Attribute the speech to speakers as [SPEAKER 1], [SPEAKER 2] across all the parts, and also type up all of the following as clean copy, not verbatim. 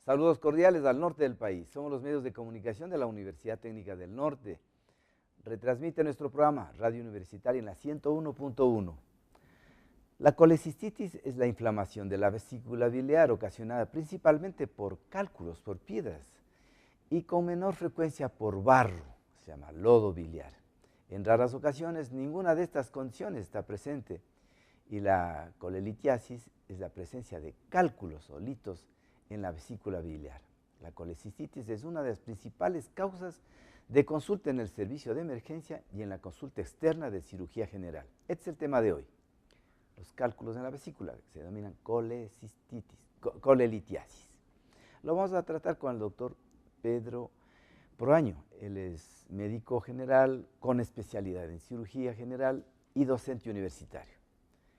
[SPEAKER 1] Saludos cordiales al norte del país. Somos los medios de comunicación de la Universidad Técnica del Norte. Retransmite nuestro programa Radio Universitaria en la 101.1. La colecistitis es la inflamación de la vesícula biliar ocasionada principalmente por cálculos, por piedras, y con menor frecuencia por barro, se llama lodo biliar. En raras ocasiones ninguna de estas condiciones está presente y la colelitiasis es la presencia de cálculos o litos en la vesícula biliar. La colecistitis es una de las principales causas de consulta en el servicio de emergencia y en la consulta externa de cirugía general. Este es el tema de hoy. Los cálculos en la vesícula, que se denominan colelitiasis. Lo vamos a tratar con el doctor Pedro Proaño. Él es médico general con especialidad en cirugía general y docente universitario.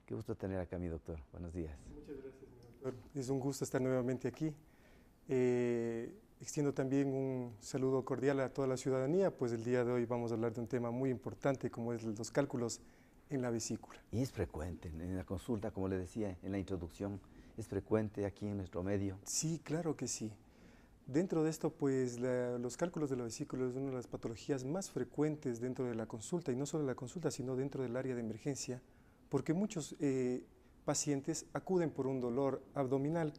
[SPEAKER 1] Qué gusto tener acá a mi doctor. Buenos días.
[SPEAKER 2] Muchas gracias, mi doctor. Es un gusto estar nuevamente aquí. Extiendo también un saludo cordial a toda la ciudadanía, pues el día de hoy vamos a hablar de un tema muy importante como es los cálculos en la vesícula.
[SPEAKER 1] Y es frecuente en la consulta, como le decía en la introducción, es frecuente aquí en nuestro medio.
[SPEAKER 2] Sí, claro que sí. Dentro de esto, pues los cálculos de la vesícula es una de las patologías más frecuentes dentro de la consulta, y no solo de la consulta, sino dentro del área de emergencia, porque muchos pacientes acuden por un dolor abdominal,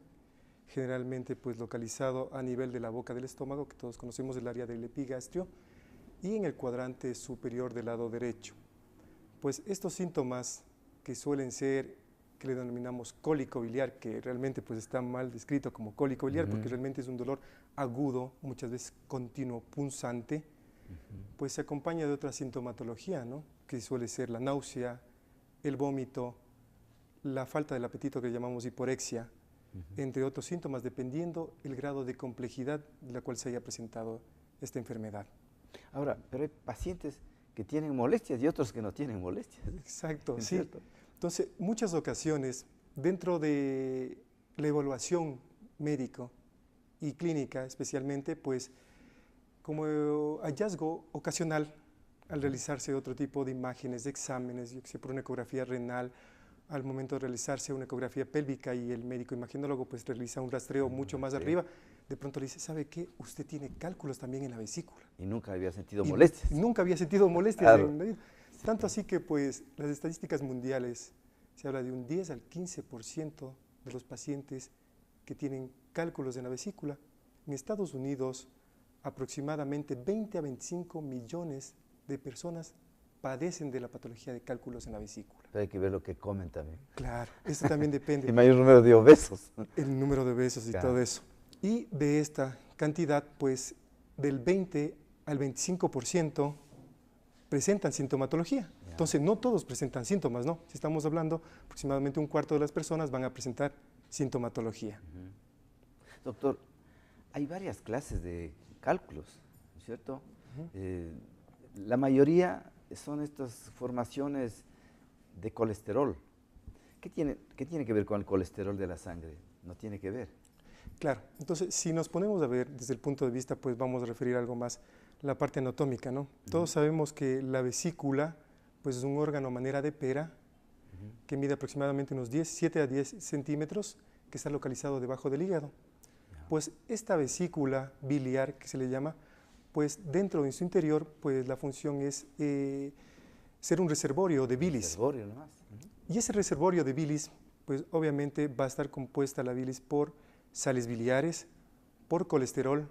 [SPEAKER 2] generalmente pues localizado a nivel de la boca del estómago, que todos conocemos el área del epigastrio, y en el cuadrante superior del lado derecho. Pues estos síntomas que suelen ser, que le denominamos cólico biliar, que realmente pues está mal descrito como cólico biliar, porque realmente es un dolor agudo, muchas veces continuo, punzante, pues se acompaña de otra sintomatología, ¿no? Que suele ser la náusea, el vómito, la falta del apetito que llamamos hiporexia, entre otros síntomas, dependiendo el grado de complejidad de la cual se haya presentado esta enfermedad.
[SPEAKER 1] Ahora, pero hay pacientes que tienen molestias y otros que no tienen molestias.
[SPEAKER 2] Exacto,
[SPEAKER 1] ¿Es
[SPEAKER 2] sí.
[SPEAKER 1] cierto?
[SPEAKER 2] Entonces, muchas ocasiones, dentro de la evaluación médico y clínica especialmente, pues como hallazgo ocasional al realizarse otro tipo de imágenes, de exámenes, yo que sé, por una ecografía renal, al momento de realizarse una ecografía pélvica y el médico imagenólogo pues realiza un rastreo mucho más arriba, de pronto le dice, ¿sabe qué? Usted tiene cálculos también en la vesícula.
[SPEAKER 1] Y nunca había sentido molestias.
[SPEAKER 2] Nunca había sentido molestias.
[SPEAKER 1] Claro.
[SPEAKER 2] Tanto así que pues las estadísticas mundiales se habla de un 10 al 15% de los pacientes que tienen cálculos en la vesícula. En Estados Unidos aproximadamente 20 a 25 millones de personas padecen de la patología de cálculos en la vesícula.
[SPEAKER 1] Pero hay que ver lo que comen también.
[SPEAKER 2] Claro, esto también depende.
[SPEAKER 1] El mayor número de obesos.
[SPEAKER 2] El número de obesos y todo eso. Y de esta cantidad, pues del 20 al 25% presentan sintomatología. Entonces, no todos presentan síntomas, ¿no? Si estamos hablando, aproximadamente un cuarto de las personas van a presentar sintomatología.
[SPEAKER 1] Doctor, hay varias clases de cálculos, ¿no es cierto? La mayoría son estas formaciones de colesterol. ¿Qué tiene que ver con el colesterol de la sangre? No tiene que ver.
[SPEAKER 2] Claro, entonces si nos ponemos a ver desde el punto de vista, pues vamos a referir algo más la parte anatómica, ¿no? Todos sabemos que la vesícula pues es un órgano a manera de pera que mide aproximadamente unos 7 a 10 centímetros, que está localizado debajo del hígado. Pues esta vesícula biliar, que se le llama, pues dentro de su interior, pues la función es ser un reservorio de bilis.
[SPEAKER 1] Reservorio nomás.
[SPEAKER 2] Y ese reservorio de bilis, pues obviamente va a estar compuesta la bilis por sales biliares, por colesterol,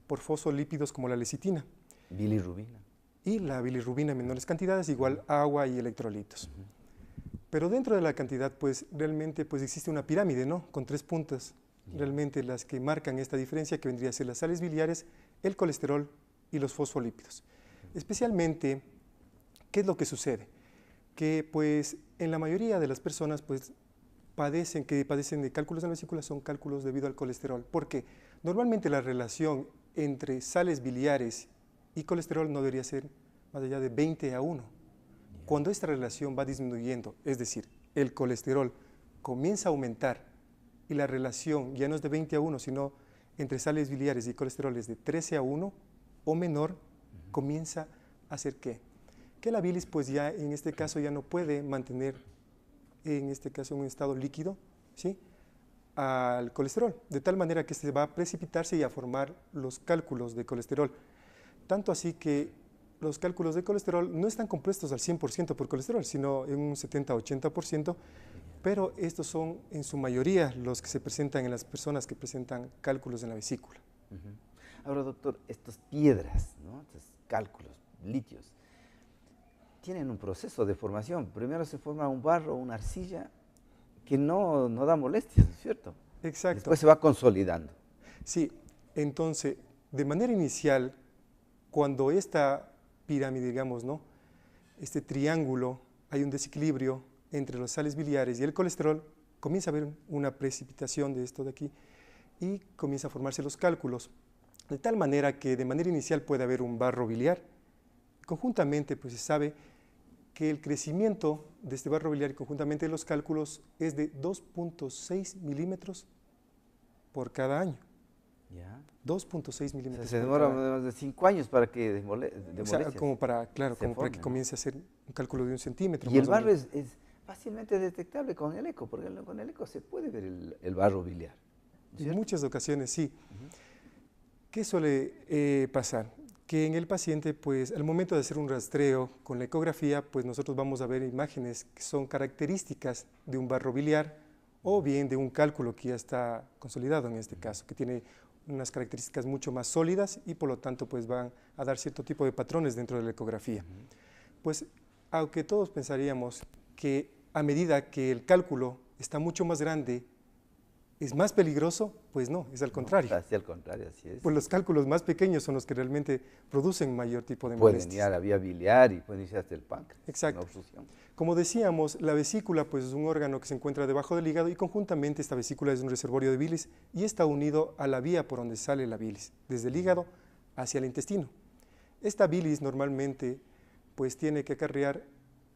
[SPEAKER 2] por fosfolípidos como la lecitina.
[SPEAKER 1] Bilirrubina.
[SPEAKER 2] Y la bilirrubina en menores cantidades, igual agua y electrolitos. Pero dentro de la cantidad, pues realmente pues existe una pirámide, ¿no? Con 3 puntas, realmente las que marcan esta diferencia, que vendría a ser las sales biliares, el colesterol y los fosfolípidos. Especialmente, ¿qué es lo que sucede? Que pues en la mayoría de las personas pues padecen de cálculos en la vesícula son cálculos debido al colesterol, porque normalmente la relación entre sales biliares y colesterol no debería ser más allá de 20 a 1. Cuando esta relación va disminuyendo, es decir, el colesterol comienza a aumentar y la relación ya no es de 20 a 1, sino entre sales biliares y colesterol es de 13 a 1 o menor, comienza a hacer ¿qué? Que la bilis pues ya en este caso ya no puede mantener en este caso en un estado líquido, ¿sí? al colesterol, de tal manera que se va a precipitarse y a formar los cálculos de colesterol. Tanto así que los cálculos de colesterol no están compuestos al 100% por colesterol, sino en un 70-80%, pero estos son en su mayoría los que se presentan en las personas que presentan cálculos en la vesícula.
[SPEAKER 1] Ahora, doctor, estas piedras, ¿no? Estos cálculos, litios, tienen un proceso de formación. Primero se forma un barro, una arcilla, que no da molestias, ¿no es cierto?
[SPEAKER 2] Exacto.
[SPEAKER 1] Después se va consolidando.
[SPEAKER 2] Sí, entonces, de manera inicial, cuando esta pirámide, digamos, ¿no? Este triángulo, hay un desequilibrio entre los sales biliares y el colesterol, comienza a haber una precipitación de esto de aquí y comienza a formarse los cálculos, de tal manera que de manera inicial puede haber un barro biliar. Conjuntamente, pues se sabe que el crecimiento de este barro biliar y conjuntamente de los cálculos es de 2.6 milímetros por cada año.
[SPEAKER 1] ¿Ya?
[SPEAKER 2] 2.6 milímetros.
[SPEAKER 1] O sea, se demora más de 5 años para que de molestias.
[SPEAKER 2] O sea, como para, claro, como para que comience a hacer un cálculo de 1 centímetro.
[SPEAKER 1] Y el barro es fácilmente detectable con el eco, porque con el eco se puede ver el barro biliar.
[SPEAKER 2] En muchas ocasiones, sí. ¿Qué suele pasar? Que en el paciente, pues, al momento de hacer un rastreo con la ecografía, pues nosotros vamos a ver imágenes que son características de un barro biliar o bien de un cálculo que ya está consolidado en este caso, que tiene unas características mucho más sólidas y por lo tanto pues van a dar cierto tipo de patrones dentro de la ecografía. Pues aunque todos pensaríamos que a medida que el cálculo está mucho más grande, ¿es más peligroso? Pues no, es al contrario.
[SPEAKER 1] No, así al contrario, así es.
[SPEAKER 2] Pues los cálculos más pequeños son los que realmente producen mayor tipo de
[SPEAKER 1] pueden
[SPEAKER 2] molestias.
[SPEAKER 1] ir a la vía biliar y pueden irse hasta el páncreas.
[SPEAKER 2] Exacto.
[SPEAKER 1] Una obstrucción.
[SPEAKER 2] Como decíamos, la vesícula pues, es un órgano que se encuentra debajo del hígado y conjuntamente esta vesícula es un reservorio de bilis y está unido a la vía por donde sale la bilis, desde el hígado hacia el intestino. Esta bilis normalmente pues, tiene que acarrear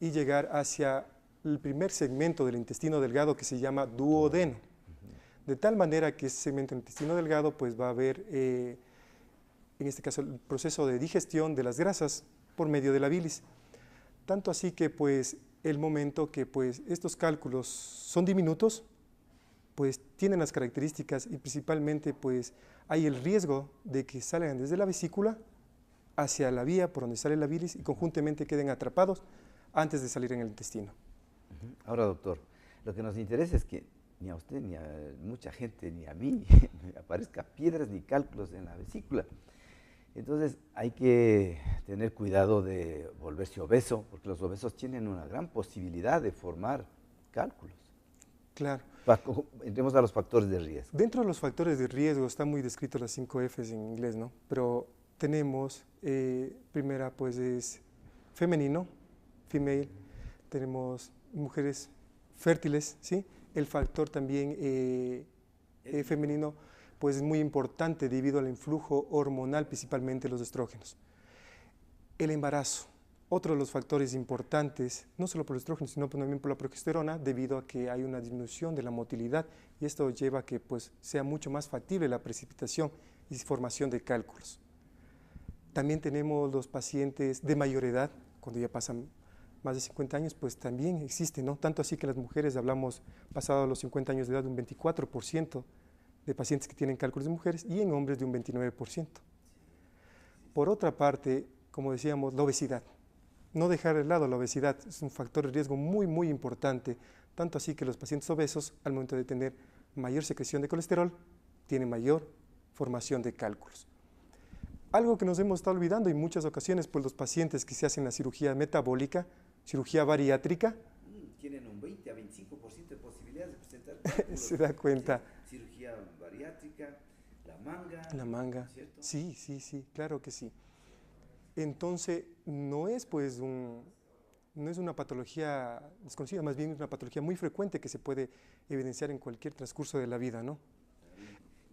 [SPEAKER 2] y llegar hacia el primer segmento del intestino delgado que se llama duodeno. De tal manera que ese segmento del intestino delgado pues, va a haber, en este caso, el proceso de digestión de las grasas por medio de la bilis. Tanto así que pues el momento que pues estos cálculos son diminutos, pues tienen las características y principalmente pues hay el riesgo de que salgan desde la vesícula hacia la vía por donde sale la bilis y conjuntamente queden atrapados antes de salir en el intestino.
[SPEAKER 1] Ahora, doctor, lo que nos interesa es que ni a usted, ni a mucha gente, ni a mí, me aparezcan piedras ni cálculos en la vesícula. Entonces hay que tener cuidado de volverse obeso, porque los obesos tienen una gran posibilidad de formar cálculos.
[SPEAKER 2] Claro.
[SPEAKER 1] Entremos a los factores de riesgo.
[SPEAKER 2] Dentro de los factores de riesgo están muy descritos las 5 Fs en inglés, ¿no? Pero tenemos, primera pues es femenino, female, tenemos mujeres fértiles, ¿sí? El factor también femenino pues es muy importante debido al influjo hormonal, principalmente los estrógenos. El embarazo, otro de los factores importantes, no solo por los estrógenos, sino también por la progesterona, debido a que hay una disminución de la motilidad y esto lleva a que pues, sea mucho más factible la precipitación y formación de cálculos. También tenemos los pacientes de mayor edad, cuando ya pasan más de 50 años, pues también existe, ¿no? Tanto así que las mujeres hablamos, pasado los 50 años de edad, de un 24% de pacientes que tienen cálculos de mujeres y en hombres de un 29%. Por otra parte, como decíamos, la obesidad. No dejar de lado la obesidad es un factor de riesgo muy, muy importante, tanto así que los pacientes obesos, al momento de tener mayor secreción de colesterol, tienen mayor formación de cálculos. Algo que nos hemos estado olvidando en muchas ocasiones, pues los pacientes que se hacen la cirugía metabólica, cirugía bariátrica,
[SPEAKER 1] tienen un 20 a 25% de posibilidades de presentar cálculos.
[SPEAKER 2] Se da cuenta.
[SPEAKER 1] Cirugía bariátrica, la manga.
[SPEAKER 2] La manga,
[SPEAKER 1] ¿cierto?
[SPEAKER 2] sí, sí, sí, claro que sí. Entonces, no es pues no es una patología desconocida, más bien es una patología muy frecuente que se puede evidenciar en cualquier transcurso de la vida, ¿no?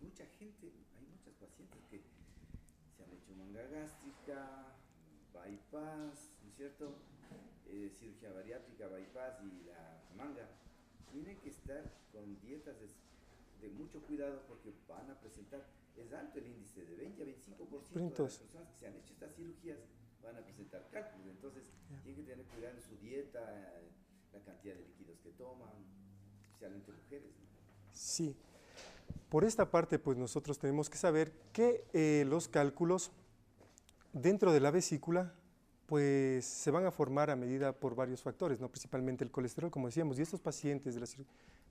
[SPEAKER 1] Mucha gente, hay muchos pacientes que se han hecho manga gástrica, bypass, ¿no es cierto? Cirugía bariátrica, bypass y la manga. Tienen que estar con dietas de mucho cuidado porque van a presentar, es alto el índice de 20 a 25% de las personas que se han hecho estas cirugías van a presentar cálculos. Entonces, tienen que tener cuidado en su dieta, la cantidad de líquidos que toman, especialmente mujeres, ¿no?
[SPEAKER 2] Sí, Por esta parte, pues nosotros tenemos que saber que los cálculos dentro de la vesícula pues se van a formar a medida por varios factores, ¿no? Principalmente el colesterol, como decíamos, y estos pacientes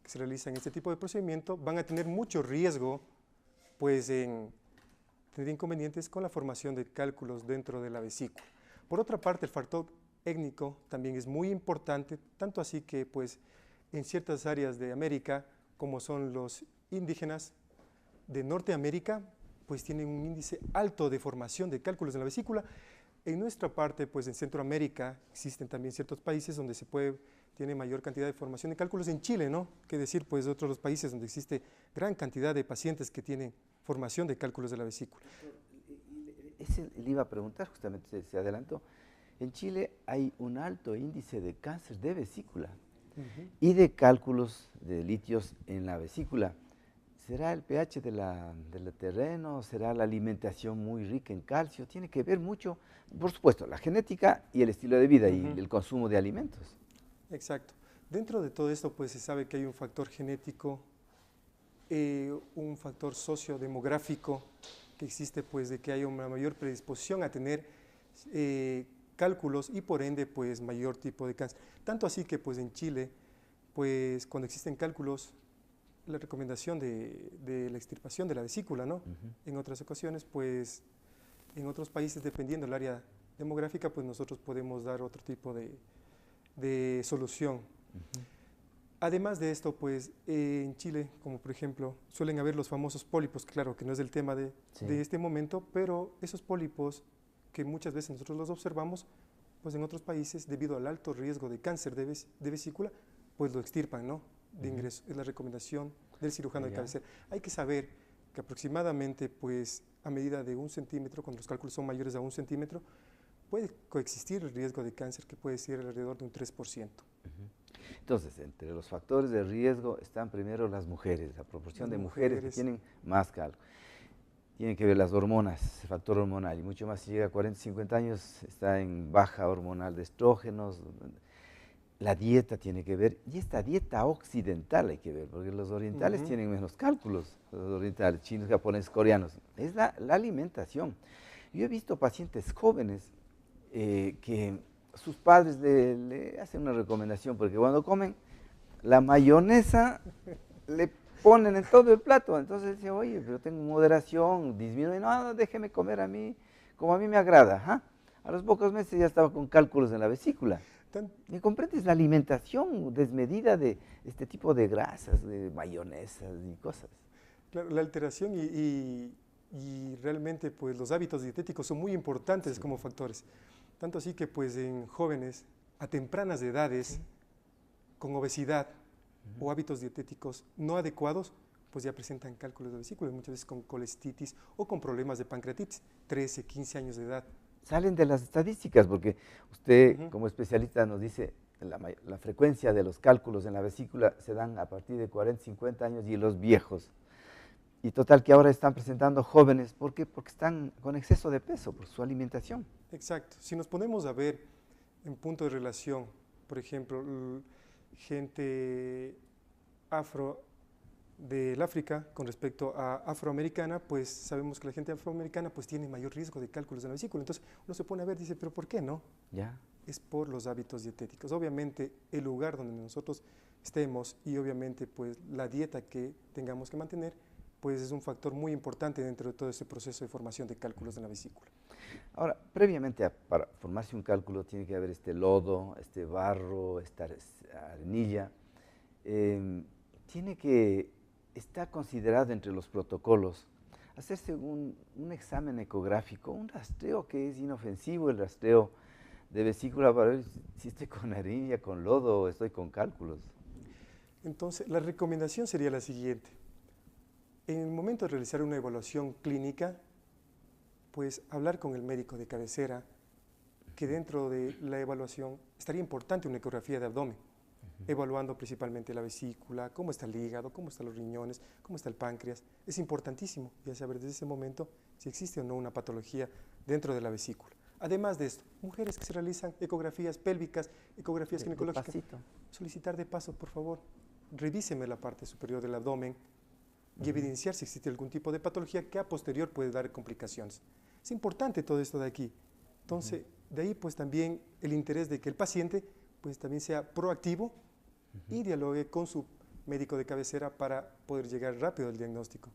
[SPEAKER 2] que se realizan este tipo de procedimiento van a tener mucho riesgo pues en tener inconvenientes con la formación de cálculos dentro de la vesícula. Por otra parte, el factor étnico también es muy importante, tanto así que pues en ciertas áreas de América, como son los indígenas de Norteamérica, pues tienen un índice alto de formación de cálculos en la vesícula. En nuestra parte, pues en Centroamérica, existen también ciertos países donde tiene mayor cantidad de formación de cálculos. En Chile, ¿no? Qué decir, pues, de otros países donde existe gran cantidad de pacientes que tienen formación de cálculos de la vesícula.
[SPEAKER 1] Le iba a preguntar, justamente se adelantó. En Chile hay un alto índice de cáncer de vesícula y de cálculos de litios en la vesícula. ¿Será el pH del terreno? ¿Será la alimentación muy rica en calcio? Tiene que ver mucho, por supuesto, la genética y el estilo de vida y el consumo de alimentos.
[SPEAKER 2] Exacto. Dentro de todo esto, pues se sabe que hay un factor genético, un factor sociodemográfico que existe, pues de que hay una mayor predisposición a tener cálculos y por ende, pues mayor tipo de cáncer. Tanto así que, pues en Chile, pues cuando existen cálculos, la recomendación de la extirpación de la vesícula, ¿no? En otras ocasiones, pues, en otros países, dependiendo del área demográfica, pues nosotros podemos dar otro tipo de solución. Además de esto, pues, en Chile, como por ejemplo, suelen haber los famosos pólipos, claro que no es el tema de este momento, pero esos pólipos que muchas veces nosotros los observamos, pues en otros países, debido al alto riesgo de cáncer de vesícula, pues lo extirpan, ¿no? De ingreso, es la recomendación del cirujano de cabecera. Hay que saber que aproximadamente, pues, a medida de 1 centímetro, cuando los cálculos son mayores a 1 centímetro, puede coexistir el riesgo de cáncer que puede ser alrededor de un 3%.
[SPEAKER 1] Entonces, entre los factores de riesgo están primero las mujeres, la proporción de mujeres que tienen más cálculo. Tienen que ver las hormonas, el factor hormonal, y mucho más si llega a 40, 50 años, está en baja hormonal de estrógenos. La dieta tiene que ver, y esta dieta occidental hay que ver, porque los orientales tienen menos cálculos, los orientales, chinos, japoneses, coreanos. Es la alimentación. Yo he visto pacientes jóvenes que sus padres le hacen una recomendación, porque cuando comen la mayonesa le ponen en todo el plato. Entonces dice, oye, pero tengo moderación, disminuye, no, déjeme comer a mí, como a mí me agrada. A los pocos meses ya estaba con cálculos en la vesícula. ¿Me comprendes? La alimentación desmedida de este tipo de grasas, de mayonesas y cosas.
[SPEAKER 2] Claro, la alteración y realmente pues los hábitos dietéticos son muy importantes como factores. Tanto así que pues en jóvenes a tempranas edades con obesidad o hábitos dietéticos no adecuados, pues ya presentan cálculos de vesícula, muchas veces con colestitis o con problemas de pancreatitis, 13, 15 años de edad.
[SPEAKER 1] Salen de las estadísticas, porque usted como especialista nos dice la frecuencia de los cálculos en la vesícula se dan a partir de 40, 50 años y los viejos. Y total que ahora están presentando jóvenes, ¿por qué? Porque están con exceso de peso por su alimentación.
[SPEAKER 2] Exacto. Si nos ponemos a ver en punto de relación, por ejemplo, gente afro del África con respecto a afroamericana, pues sabemos que la gente afroamericana pues tiene mayor riesgo de cálculos en la vesícula. Entonces uno se pone a ver y dice, ¿pero por qué no?
[SPEAKER 1] Ya.
[SPEAKER 2] Es por los hábitos dietéticos. Obviamente el lugar donde nosotros estemos y obviamente pues la dieta que tengamos que mantener, pues es un factor muy importante dentro de todo este proceso de formación de cálculos en la vesícula.
[SPEAKER 1] Ahora, previamente para formarse un cálculo tiene que haber este lodo, este barro, esta arenilla. Está considerado entre los protocolos hacerse un examen ecográfico, un rastreo que es inofensivo, el rastreo de vesícula para ver si estoy con arenilla, con lodo o estoy con cálculos.
[SPEAKER 2] Entonces, la recomendación sería la siguiente. En el momento de realizar una evaluación clínica, pues hablar con el médico de cabecera, que dentro de la evaluación estaría importante una ecografía de abdomen, evaluando principalmente la vesícula, cómo está el hígado, cómo están los riñones, cómo está el páncreas. Es importantísimo ya saber desde ese momento si existe o no una patología dentro de la vesícula. Además de esto, mujeres que se realizan ecografías pélvicas, ecografías ginecológicas, solicitar de paso, por favor, revíseme la parte superior del abdomen, y evidenciar si existe algún tipo de patología que a posterior puede dar complicaciones. Es importante todo esto de aquí. Entonces, de ahí pues también el interés de que el paciente pues también sea proactivo y dialogue con su médico de cabecera para poder llegar rápido al diagnóstico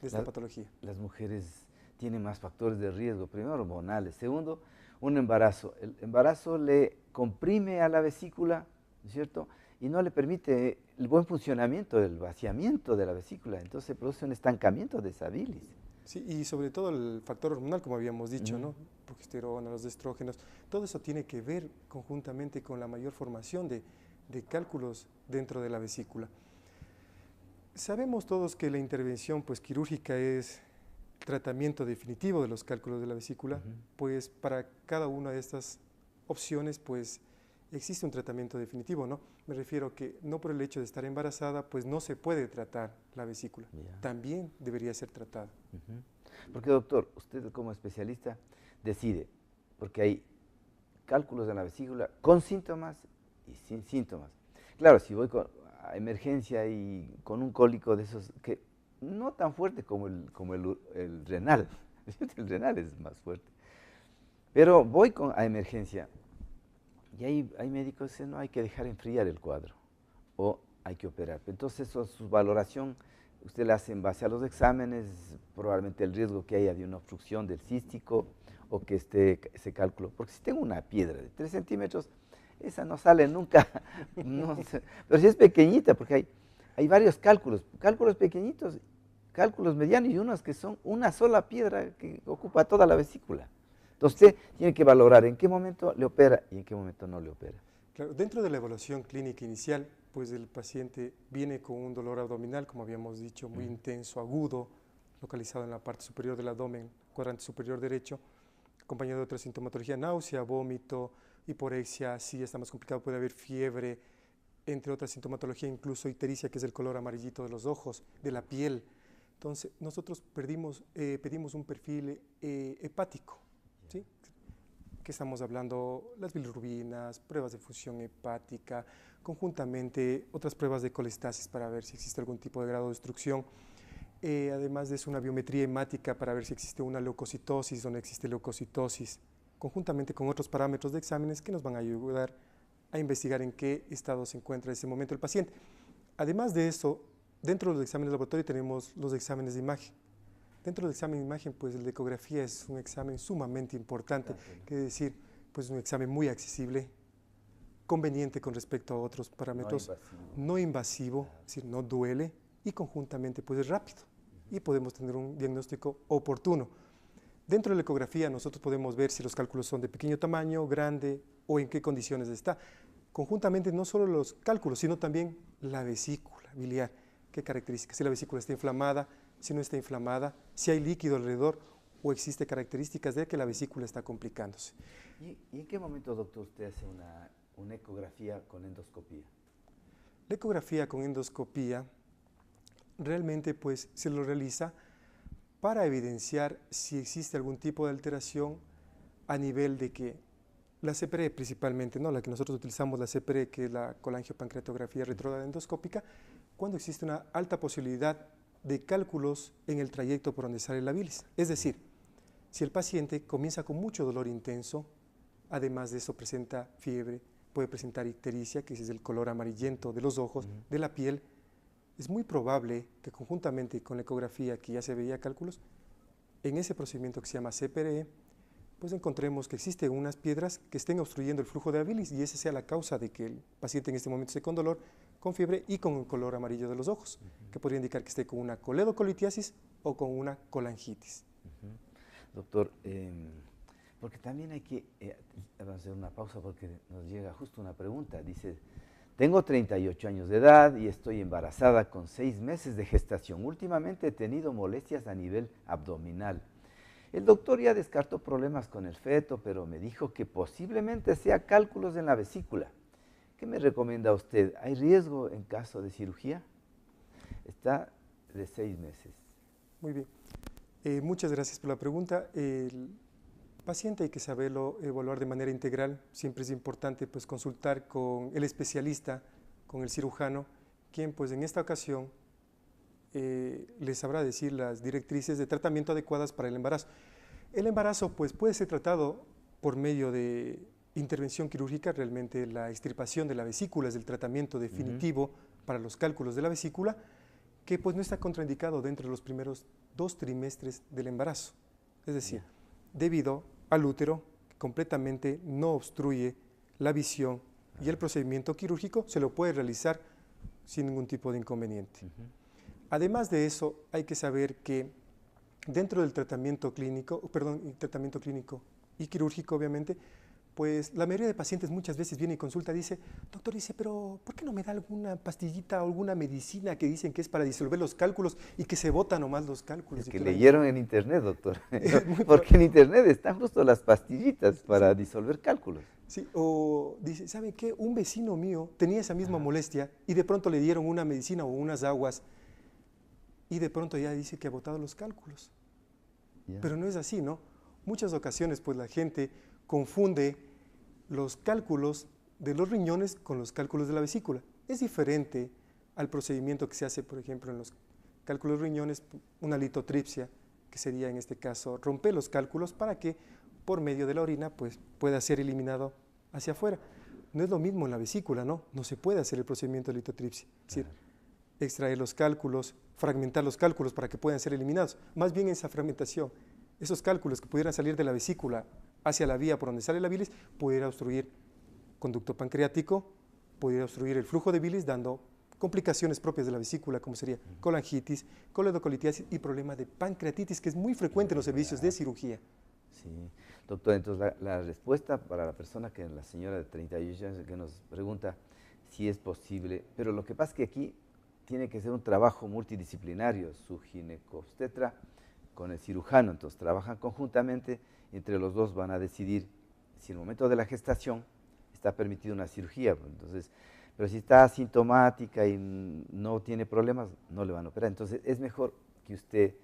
[SPEAKER 2] de esta patología.
[SPEAKER 1] Las mujeres tienen más factores de riesgo, primero hormonales, segundo, un embarazo. El embarazo le comprime a la vesícula, ¿no es cierto? Y no le permite el buen funcionamiento, el vaciamiento de la vesícula, entonces se produce un estancamiento de esa bilis.
[SPEAKER 2] Sí, y sobre todo el factor hormonal, como habíamos dicho, ¿no? Progesterona, los estrógenos, todo eso tiene que ver conjuntamente con la mayor formación de cálculos dentro de la vesícula. Sabemos todos que la intervención pues, quirúrgica es tratamiento definitivo de los cálculos de la vesícula, pues para cada una de estas opciones pues existe un tratamiento definitivo, ¿no? Me refiero que no por el hecho de estar embarazada pues no se puede tratar la vesícula, también debería ser tratada.
[SPEAKER 1] Porque doctor, usted como especialista decide, porque hay cálculos de la vesícula con síntomas y sin síntomas. Claro, si voy a emergencia y con un cólico de esos que no tan fuerte como el renal, el renal es más fuerte, pero voy a emergencia y hay médicos que dicen, no, hay que dejar enfriar el cuadro o hay que operar. Entonces su valoración usted la hace en base a los exámenes, probablemente el riesgo que haya de una obstrucción del cístico o que esté ese cálculo, porque si tengo una piedra de 3 centímetros, esa no sale nunca, no sé, pero si es pequeñita, porque hay varios cálculos pequeñitos, cálculos medianos y unos que son una sola piedra que ocupa toda la vesícula. Entonces usted tiene que valorar en qué momento le opera y en qué momento no le opera.
[SPEAKER 2] Claro, dentro de la evaluación clínica inicial, pues el paciente viene con un dolor abdominal, como habíamos dicho, muy intenso, agudo, localizado en la parte superior del abdomen, cuadrante superior derecho, acompañado de otra sintomatología, náusea, vómito, hiporexia, si está más complicado puede haber fiebre, entre otras sintomatología, incluso ictericia, que es el color amarillito de los ojos, de la piel. Entonces, nosotros pedimos un perfil hepático, ¿sí? Que estamos hablando, las bilirrubinas, pruebas de función hepática, conjuntamente otras pruebas de colestasis para ver si existe algún tipo de grado de obstrucción. Además de eso, una biometría hemática para ver si existe una leucocitosis o no existe leucocitosis, conjuntamente con otros parámetros de exámenes que nos van a ayudar a investigar en qué estado se encuentra en ese momento el paciente. Además de eso, dentro de los exámenes de laboratorio tenemos los exámenes de imagen. Dentro del examen de imagen, pues la ecografía es un examen sumamente importante, que es decir, pues un examen muy accesible, conveniente con respecto a otros parámetros, no invasivo, es decir, no duele y conjuntamente pues es rápido y podemos tener un diagnóstico oportuno. Dentro de la ecografía nosotros podemos ver si los cálculos son de pequeño tamaño, grande o en qué condiciones está. Conjuntamente no solo los cálculos, sino también la vesícula biliar, qué características, si la vesícula está inflamada, si no está inflamada, si hay líquido alrededor o existe características de que la vesícula está complicándose.
[SPEAKER 1] ¿Y en qué momento, doctor, usted hace una ecografía con endoscopía?
[SPEAKER 2] La ecografía con endoscopía realmente pues se lo realiza para evidenciar si existe algún tipo de alteración a nivel de que la CPRE principalmente, ¿no? La que nosotros utilizamos, la CPRE, que es la colangiopancreatografía retrógrada endoscópica, cuando existe una alta posibilidad de cálculos en el trayecto por donde sale la bilis. Es decir, si el paciente comienza con mucho dolor intenso, además de eso presenta fiebre, puede presentar ictericia, que es el color amarillento de los ojos, de la piel, es muy probable que conjuntamente con la ecografía que ya se veía cálculos, en ese procedimiento que se llama CPRE, pues encontremos que existen unas piedras que estén obstruyendo el flujo de la bilis y esa sea la causa de que el paciente en este momento esté con dolor, con fiebre y con el color amarillo de los ojos, que podría indicar que esté con una coledocolitiasis o con una colangitis.
[SPEAKER 1] Doctor, porque también hay que vamos a hacer una pausa porque nos llega justo una pregunta. Dice, tengo 38 años de edad y estoy embarazada con 6 meses de gestación. Últimamente he tenido molestias a nivel abdominal. El doctor ya descartó problemas con el feto, pero me dijo que posiblemente sea cálculos en la vesícula. ¿Qué me recomienda usted? ¿Hay riesgo en caso de cirugía? Está de 6 meses.
[SPEAKER 2] Muy bien. Muchas gracias por la pregunta. El paciente hay que saberlo evaluar de manera integral. Siempre es importante pues, consultar con el especialista, con el cirujano, quien pues en esta ocasión les sabrá decir las directrices de tratamiento adecuadas para el embarazo. El embarazo pues, puede ser tratado por medio de intervención quirúrgica, realmente la extirpación de la vesícula es el tratamiento definitivo para los cálculos de la vesícula, que pues no está contraindicado dentro de los primeros 2 trimestres del embarazo. Es decir, debido al útero, que completamente no obstruye la visión y el procedimiento quirúrgico se lo puede realizar sin ningún tipo de inconveniente. Además de eso, hay que saber que dentro del tratamiento clínico y quirúrgico, obviamente, pues la mayoría de pacientes muchas veces viene y consulta, dice, doctor, dice, pero ¿por qué no me da alguna pastillita o alguna medicina que dicen que es para disolver los cálculos y que se botan nomás los cálculos?
[SPEAKER 1] Es que leyeron en internet, doctor, porque en internet están justo las pastillitas para disolver cálculos.
[SPEAKER 2] Sí, o dice, ¿sabe qué? Un vecino mío tenía esa misma molestia y de pronto le dieron una medicina o unas aguas y de pronto ya dice que ha botado los cálculos. Pero no es así, ¿no? Muchas ocasiones pues la gente confunde los cálculos de los riñones con los cálculos de la vesícula. Es diferente al procedimiento que se hace, por ejemplo, en los cálculos de riñones, una litotripsia, que sería en este caso romper los cálculos para que por medio de la orina pues pueda ser eliminado hacia afuera. No es lo mismo en la vesícula, ¿no? No se puede hacer el procedimiento de litotripsia. Es decir, extraer los cálculos, fragmentar los cálculos para que puedan ser eliminados. Más bien esa fragmentación, esos cálculos que pudieran salir de la vesícula hacia la vía por donde sale la bilis, pudiera obstruir conducto pancreático, pudiera obstruir el flujo de bilis, dando complicaciones propias de la vesícula, como sería colangitis, coledocolitiasis y problema de pancreatitis, que es muy frecuente en los servicios de cirugía.
[SPEAKER 1] Sí, doctor, entonces la respuesta para la señora de 38 años que nos pregunta si es posible, pero lo que pasa es que aquí tiene que ser un trabajo multidisciplinario, su ginecobstetra con el cirujano, entonces trabajan conjuntamente, entre los dos van a decidir si en el momento de la gestación está permitida una cirugía, entonces, pero si está asintomática y no tiene problemas, no le van a operar, entonces es mejor que usted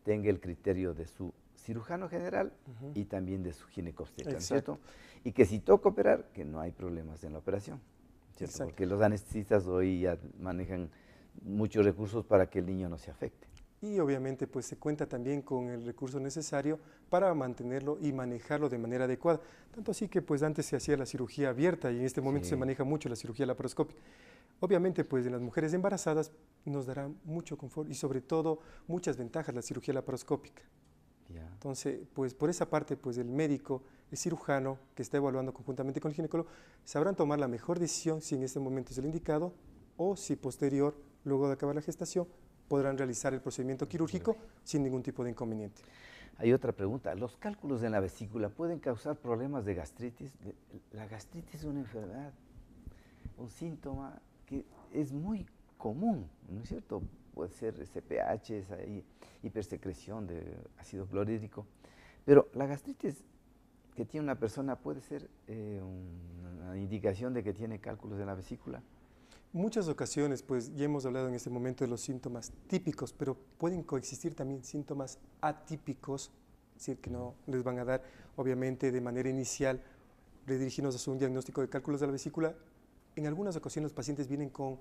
[SPEAKER 1] tenga el criterio de su cirujano general y también de su ginecobstetra, ¿cierto? Y que si toca operar, que no hay problemas en la operación, ¿cierto? Porque los anestesistas hoy ya manejan muchos recursos para que el niño no se afecte.
[SPEAKER 2] Y obviamente pues se cuenta también con el recurso necesario para mantenerlo y manejarlo de manera adecuada. Tanto así que pues antes se hacía la cirugía abierta y en este momento se maneja mucho la cirugía laparoscópica. Obviamente pues en las mujeres embarazadas nos dará mucho confort y sobre todo muchas ventajas la cirugía laparoscópica. Entonces pues por esa parte pues el médico, el cirujano que está evaluando conjuntamente con el ginecólogo sabrán tomar la mejor decisión si en este momento es el indicado o si posterior, luego de acabar la gestación, podrán realizar el procedimiento quirúrgico sin ningún tipo de inconveniente.
[SPEAKER 1] Hay otra pregunta, ¿los cálculos en la vesícula pueden causar problemas de gastritis? La gastritis es una enfermedad, un síntoma que es muy común, ¿no es cierto? Puede ser SPH, hipersecreción de ácido clorhídrico, pero la gastritis que tiene una persona puede ser una indicación de que tiene cálculos en la vesícula.
[SPEAKER 2] Muchas ocasiones, pues ya hemos hablado en este momento de los síntomas típicos, pero pueden coexistir también síntomas atípicos, es decir, que no les van a dar, obviamente, de manera inicial, redirigirnos a un diagnóstico de cálculos de la vesícula. En algunas ocasiones los pacientes vienen con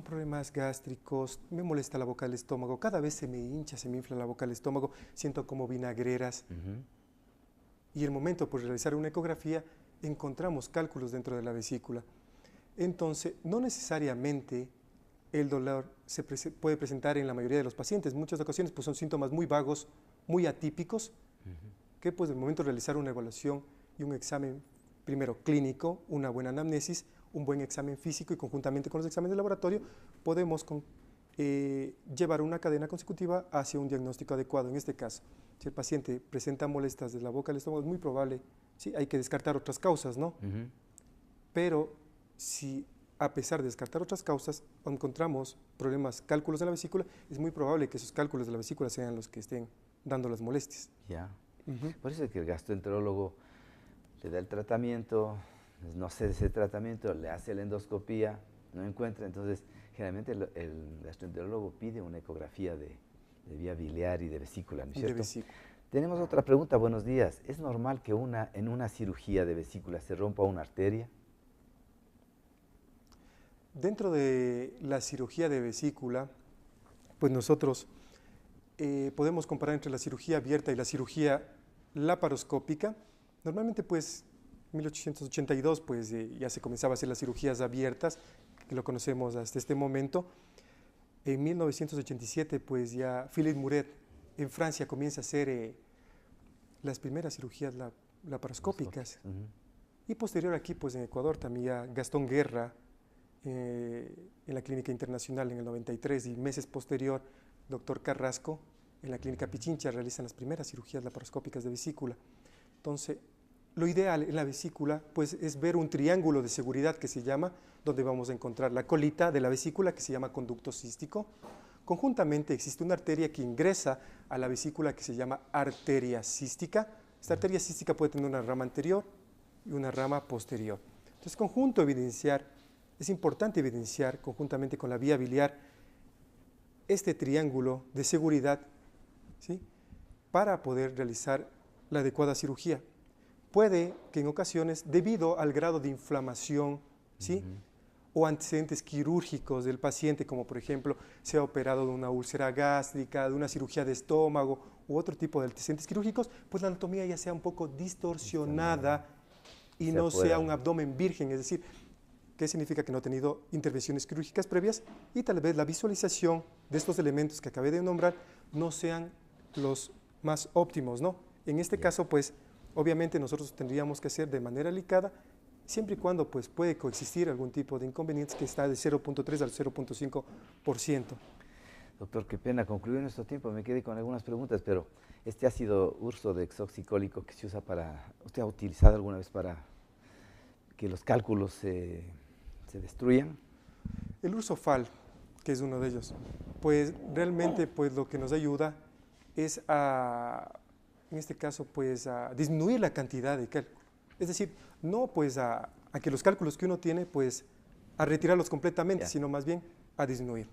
[SPEAKER 2] problemas gástricos, me molesta la boca del estómago, cada vez se me hincha, se me infla la boca del estómago, siento como vinagreras. Y el momento por realizar una ecografía, encontramos cálculos dentro de la vesícula. Entonces, no necesariamente el dolor se puede presentar en la mayoría de los pacientes. En muchas ocasiones pues, son síntomas muy vagos, muy atípicos, que pues en el momento de realizar una evaluación y un examen, primero clínico, una buena anamnesis, un buen examen físico y conjuntamente con los exámenes de laboratorio, podemos llevar una cadena consecutiva hacia un diagnóstico adecuado. En este caso, si el paciente presenta molestias de la boca del estómago, es muy probable, sí, hay que descartar otras causas, ¿no? Pero si a pesar de descartar otras causas, encontramos problemas, cálculos de la vesícula, es muy probable que esos cálculos de la vesícula sean los que estén dando las molestias.
[SPEAKER 1] Por eso es que el gastroenterólogo le da el tratamiento, no sé de ese tratamiento, le hace la endoscopía, no encuentra, entonces generalmente el gastroenterólogo pide una ecografía de vía biliar y de vesícula, ¿no es cierto? Tenemos otra pregunta, buenos días. ¿Es normal que en una cirugía de vesícula se rompa una arteria?
[SPEAKER 2] Dentro de la cirugía de vesícula, pues nosotros podemos comparar entre la cirugía abierta y la cirugía laparoscópica. Normalmente, pues, en 1882, pues, ya se comenzaba a hacer las cirugías abiertas, que lo conocemos hasta este momento. En 1987, pues, ya Philippe Muret en Francia comienza a hacer las primeras cirugías laparoscópicas. Y posterior aquí, pues, en Ecuador, también ya Gastón Guerra, en la Clínica Internacional en el 93, y meses posterior, doctor Carrasco, en la Clínica Pichincha, realizan las primeras cirugías laparoscópicas de vesícula. Entonces, lo ideal en la vesícula, pues, es ver un triángulo de seguridad que se llama, donde vamos a encontrar la colita de la vesícula, que se llama conducto cístico. Conjuntamente existe una arteria que ingresa a la vesícula que se llama arteria cística. Esta arteria cística puede tener una rama anterior y una rama posterior. Entonces, es importante evidenciar conjuntamente con la vía biliar este triángulo de seguridad, ¿sí?, para poder realizar la adecuada cirugía. Puede que en ocasiones, debido al grado de inflamación, ¿sí?, o antecedentes quirúrgicos del paciente, como por ejemplo se ha operado de una úlcera gástrica, de una cirugía de estómago u otro tipo de antecedentes quirúrgicos, pues la anatomía ya sea un poco distorsionada y no sea un abdomen virgen, es decir, ¿qué significa? Que no ha tenido intervenciones quirúrgicas previas y tal vez la visualización de estos elementos que acabé de nombrar no sean los más óptimos, ¿no? En este caso, pues, obviamente nosotros tendríamos que hacer de manera delicada, siempre y cuando, pues, puede coexistir algún tipo de inconvenientes que está de 0.3 al 0.5%.
[SPEAKER 1] Doctor, qué pena concluir nuestro tiempo, me quedé con algunas preguntas, pero este ácido ursodeoxicólico que se usa ¿usted ha utilizado alguna vez para que los cálculos se destruyan?
[SPEAKER 2] El Ursofal, que es uno de ellos, pues realmente, pues, lo que nos ayuda es en este caso, pues, a disminuir la cantidad de cálculo. Es decir, no pues a que los cálculos que uno tiene, pues, a retirarlos completamente, sino más bien a disminuir.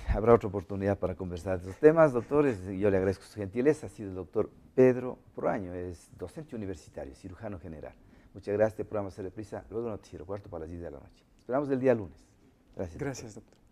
[SPEAKER 1] Habrá otra oportunidad para conversar de estos temas, doctores. Yo le agradezco su gentileza. Ha sido el doctor Pedro Proaño, es docente universitario, cirujano general. Muchas gracias. Este programa se reprisa luego del noticiero, 4:15 p.m. Esperamos el día lunes. Gracias.
[SPEAKER 2] Gracias, doctor.